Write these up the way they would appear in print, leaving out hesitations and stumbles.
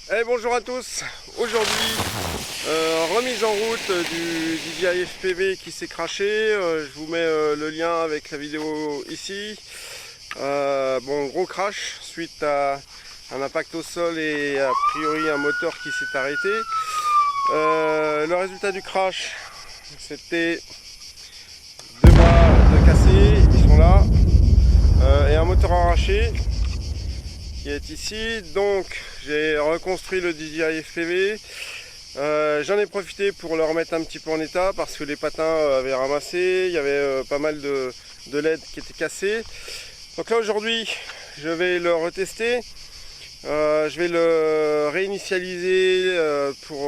Eh, bonjour à tous. Aujourd'hui, remise en route du DJI FPV qui s'est craché. Je vous mets le lien avec la vidéo ici. Bon, gros crash suite à un impact au sol et a priori un moteur qui s'est arrêté. Le résultat du crash, c'était deux bras de cassés, ils sont là, et un moteur arraché qui est ici. Donc j'ai reconstruit le DJI FPV. J'en ai profité pour le remettre un petit peu en état parce que les patins avaient ramassé, il y avait pas mal de LED qui étaient cassés. Donc là aujourd'hui je vais le retester, je vais le réinitialiser pour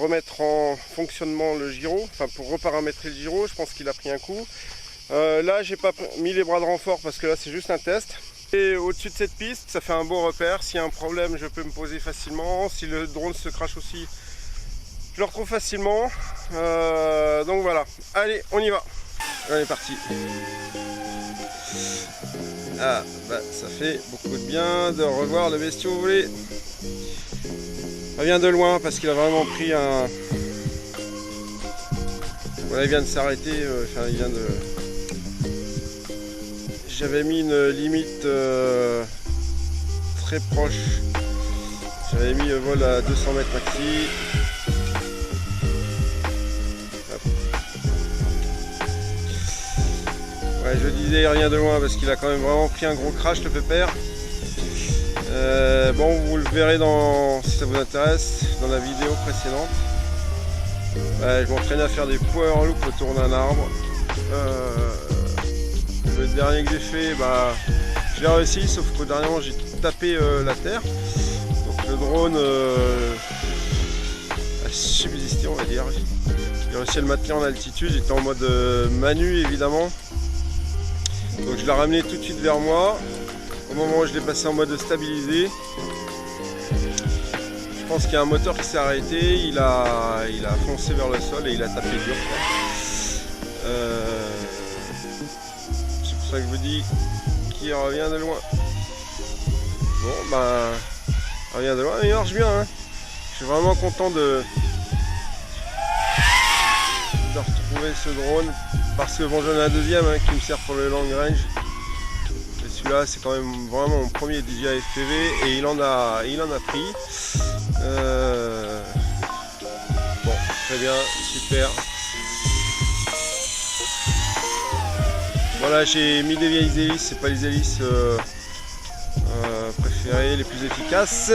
remettre en fonctionnement le gyro, enfin pour reparamétrer le gyro. Je pense qu'il a pris un coup. Là j'ai pas mis les bras de renfort parce que là c'est juste un test. Et au-dessus de cette piste, ça fait un bon repère. S'il y a un problème, je peux me poser facilement. Si le drone se crache aussi, je le retrouve facilement. Donc voilà. Allez, on y va. On est parti. Ah, bah ça fait beaucoup de bien de revoir le bestiau volé. Ça vient de loin parce qu'il a vraiment pris un... Voilà, il vient de s'arrêter. Enfin, il vient de... J'avais mis une limite très proche. J'avais mis le vol à 200 mètres maxi. Hop. Ouais, je disais rien de loin parce qu'il a quand même vraiment pris un gros crash, le pépère. Bon, vous le verrez si ça vous intéresse dans la vidéo précédente. Ouais, je m'entraînais à faire des power loops autour d'un arbre. Le dernier que j'ai fait, bah, je l'ai réussi, sauf qu'au dernier moment j'ai tapé la terre. Donc le drone a subsisté, on va dire. J'ai réussi à le maintenir en altitude, j'étais en mode manu évidemment. Donc je l'ai ramené tout de suite vers moi. Au moment où je l'ai passé en mode stabilisé, je pense qu'il y a un moteur qui s'est arrêté, il a foncé vers le sol et il a tapé dur. C'est pour ça que je vous dis qu'il revient de loin. Bon ben, il revient de loin, mais il marche bien. Hein. Je suis vraiment content de retrouver ce drone. Parce que bon, j'en ai un deuxième qui me sert pour le long range. Et celui-là, c'est quand même vraiment mon premier DJI FPV et il en a pris. Bon, très bien, super. Voilà, j'ai mis des vieilles hélices, c'est pas les hélices préférées, les plus efficaces.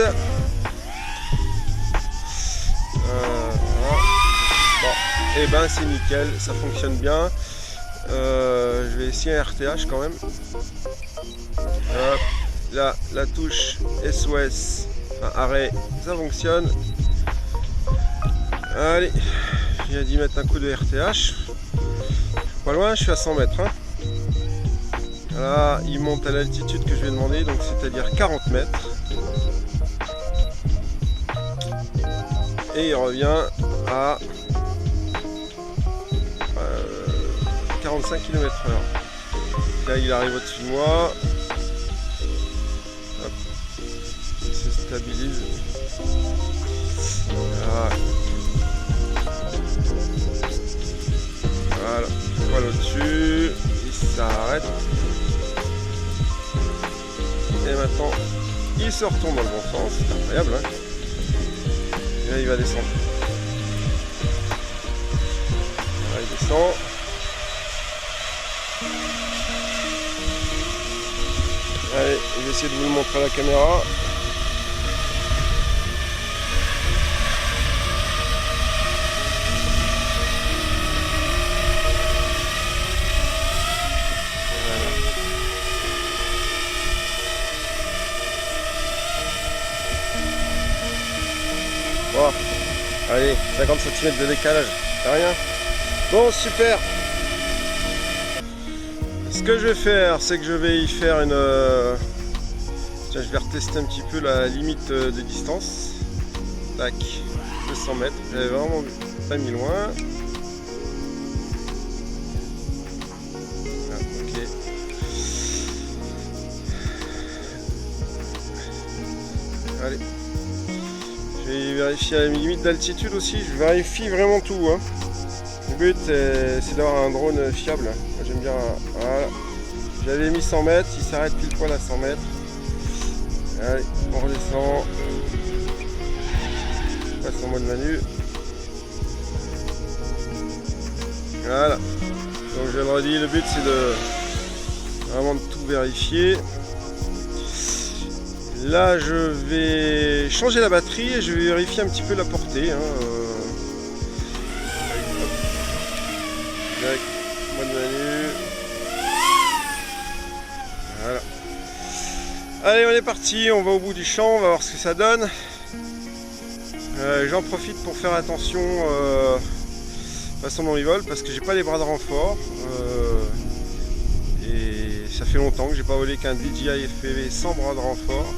Voilà. Bon, et ben c'est nickel, ça fonctionne bien. Je vais essayer un RTH quand même. Là, la touche SOS, enfin, arrêt, ça fonctionne. Allez, je viens d'y mettre un coup de RTH. Pas loin, je suis à 100 mètres. Hein. Là, il monte à l'altitude que je vais demander, donc c'est-à-dire 40 mètres. Et il revient à 45 km/h. Là, il arrive au-dessus de moi. Hop. Il se stabilise. Voilà. Voilà. Voilà au-dessus. Il s'arrête. Et maintenant, il se retourne dans le bon sens. C'est incroyable, hein. Et là, il va descendre. Là, il descend. Allez, je vais essayer de vous le montrer à la caméra. Bon, allez, 50 cm de décalage, c'est rien. Bon, super. Ce que je vais faire, c'est que je vais y faire une... Tiens, je vais retester un petit peu la limite de distance. Tac, 200 mètres. J'avais vraiment pas mis loin. Ah, ok. Allez. vais vérifier la limite d'altitude aussi. Je vérifie vraiment tout. Hein. Le but c'est d'avoir un drone fiable. Moi j'aime bien. Voilà. J'avais mis 100 mètres, il s'arrête pile poil à 100 mètres. Allez, on redescend. On passe en mode manu. Voilà. Donc je le redis, le but c'est de vraiment de tout vérifier. Là je vais changer la batterie et je vais vérifier un petit peu la portée. Hein. Mode manu. Voilà. Allez, on est parti, on va au bout du champ, on va voir ce que ça donne. J'en profite pour faire attention façon dans les vols parce que j'ai pas les bras de renfort. Et ça fait longtemps que j'ai pas volé qu'un DJI FPV sans bras de renfort.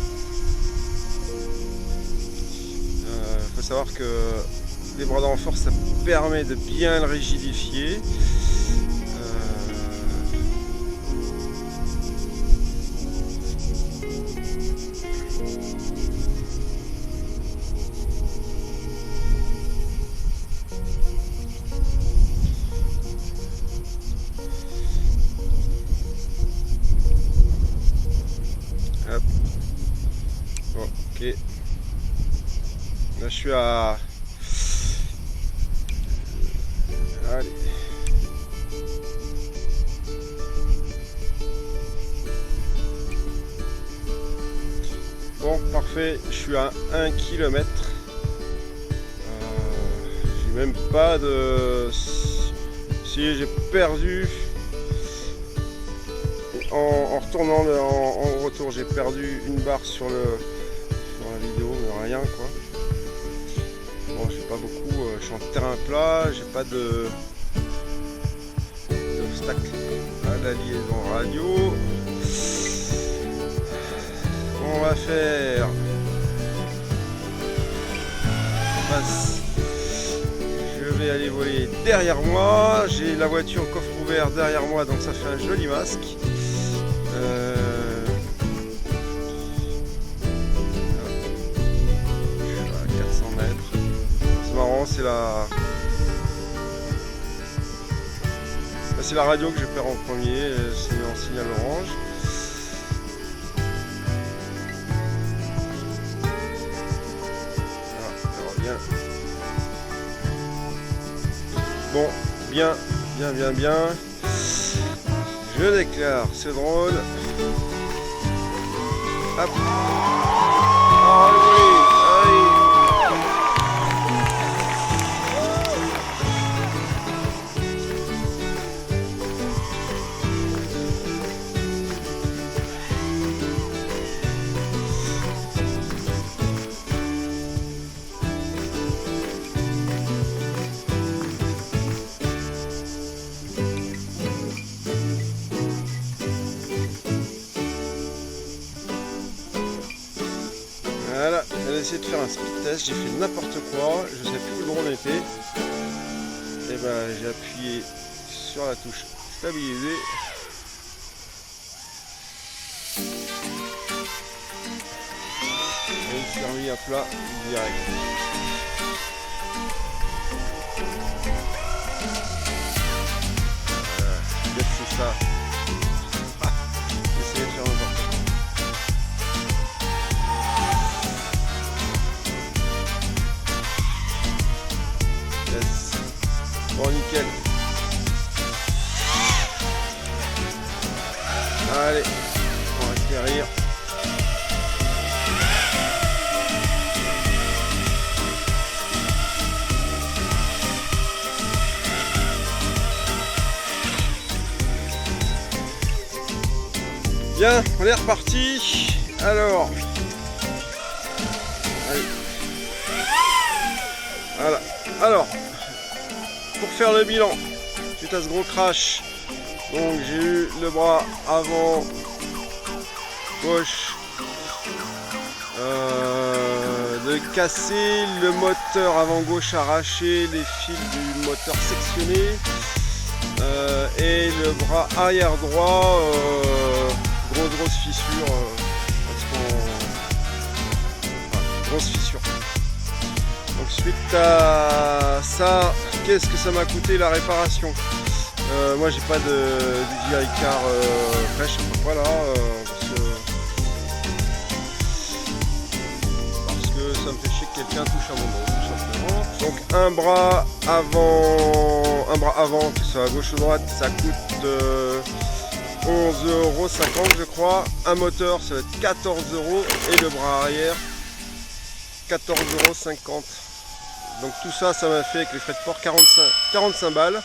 Faut savoir que les bras de renfort ça permet de bien le rigidifier. Hop. Ok. Là je suis à... Allez. Bon, parfait. Je suis à 1 km. J'ai même pas de... Si j'ai perdu... En retournant en retour, j'ai perdu une barre sur la vidéo, mais rien quoi. Bon, je fais pas beaucoup, je suis en terrain plat, j'ai pas d'obstacle à la liaison radio. On va faire passe. Je vais aller voler derrière moi, j'ai la voiture coffre ouvert derrière moi, donc ça fait un joli masque. C'est la radio que je perds en premier, c'est en signal orange. Voilà, on verra bien. Bon, bien. Je déclare ce drone. Hop. Allez. Voilà, elle a essayé de faire un speed test, j'ai fait n'importe quoi, je sais plus où le drone était. Et ben j'ai appuyé sur la touche stabiliser. Et il s'est remis à plat direct. Voilà, c'est ça. Essayez de faire n'importe quoi. Bon, nickel. Allez, on va atterrir. Bien, on est reparti. Alors, allez. Voilà. Alors, pour faire le bilan suite à ce gros crash, donc j'ai eu le bras avant gauche de casser, le moteur avant gauche arraché, les fils du moteur sectionnés et le bras arrière droit grosse fissure grosse fissure. Suite à ça, qu'est-ce que ça m'a coûté la réparation? Moi j'ai pas de DJI Car fraîche, voilà, parce que ça me fait chier que quelqu'un touche à mon dos, tout simplement. Donc un bras avant, que ce soit à gauche ou droite, ça coûte 11,50 € je crois. Un moteur ça va être 14 € et le bras arrière 14,50 €. Donc tout ça, ça m'a fait avec les frais de port 45 balles.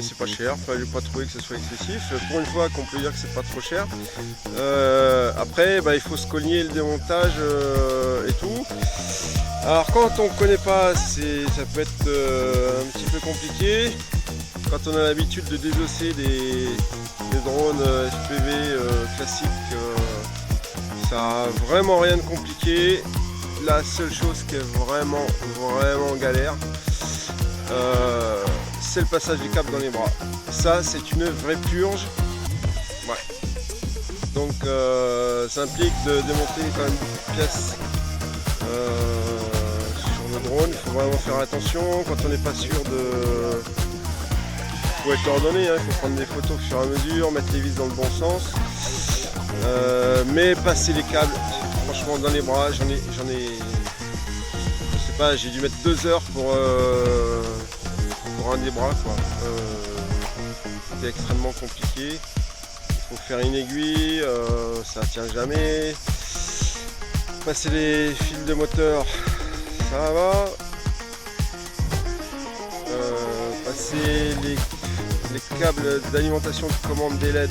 C'est pas cher, enfin, j'ai pas trouvé que ce soit excessif. Pour une fois qu'on peut dire que c'est pas trop cher. Après, il faut se cogner le démontage et tout. Alors quand on connaît pas, ça peut être un petit peu compliqué. Quand on a l'habitude de désosser des drones FPV classiques, ça a vraiment rien de compliqué. La seule chose qui est vraiment galère, c'est le passage du câble dans les bras. Ça, c'est une vraie purge. Ouais. Donc ça implique de démonter quand même beaucoup de pièces sur le drone. Il faut vraiment faire attention quand on n'est pas sûr de... Il faut être coordonné, hein. Il faut prendre des photos au fur et à mesure, mettre les vis dans le bon sens. Mais passer les câbles, franchement dans les bras, j'en ai, je sais pas, j'ai dû mettre 2 heures pour un des bras, quoi. C'était extrêmement compliqué. Il faut faire une aiguille, ça tient jamais. Passer les fils de moteur, ça va. Passer les câbles d'alimentation de commande des LED,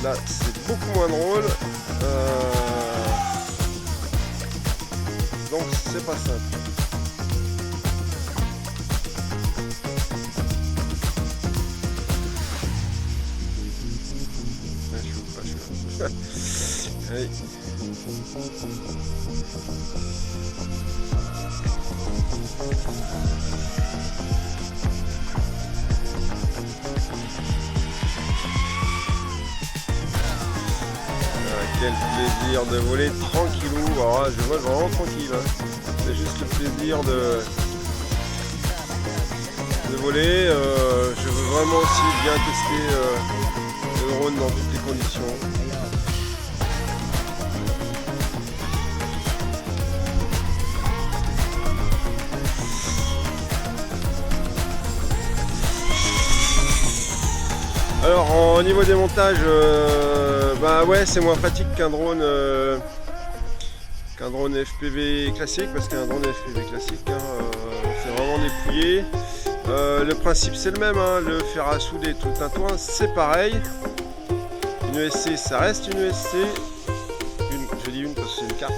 là c'est beaucoup moins drôle. Donc c'est pas simple. Allez. Quel plaisir de voler tranquillou. Alors là, je vole vraiment tranquille, hein. C'est juste le plaisir de voler. Je veux vraiment aussi bien tester le drone dans toutes les conditions. Alors au niveau des montages, ouais, c'est moins pratique qu'un drone FPV classique, parce qu'un drone FPV classique, c'est vraiment dépouillé. Le principe c'est le même, hein, le fer à souder tout le tintouin, c'est pareil. Une ESC, ça reste une ESC. Je dis une parce que c'est une carte.